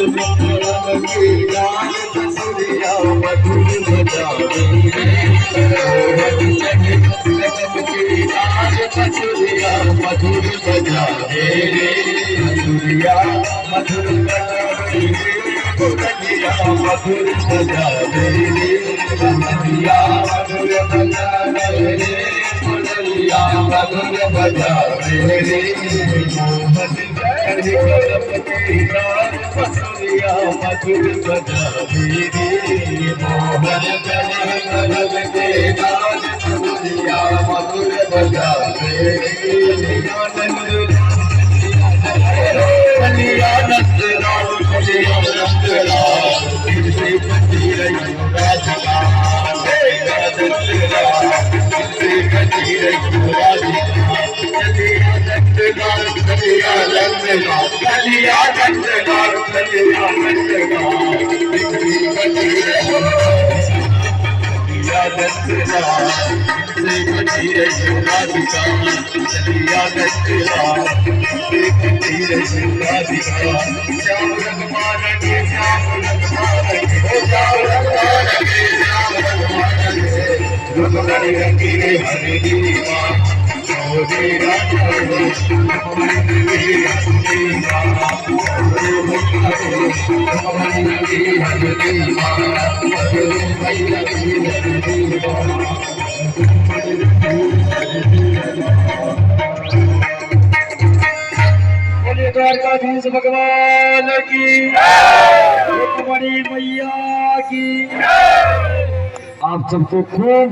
मधुर बजा रे मधुरिया मधुर बजा मधुर बजा रे मधुरिया मधुर बजा रे मुरलिया मधुर बजा रे मोहन जय मधुरिया मधुर बजा रे मोहन जय मधुरिया मधुर बजा रे कलिया नंद लाल कलिया नंद लाल से कटी रही राधिका कलिया नंद लाल से कटी रही राधिका कलिया नंद लाल कलिया नंद लाल कलिया नंद लाल कलिया नंद लाल से कटी रही से कटी रही राधिका कलिया नंद लाल से कटी रही राधिका श्याम रघुमान के श्याम रघुमान के श्याम रघुमान के श्याम रघुमान के रघुरानी रंगीले हरे दीवा जोरे राधा रघुरानी रंगीले हरे दीवा द्वारकाधीश भगवान की रुक्मणी मैया की आप सबको खूब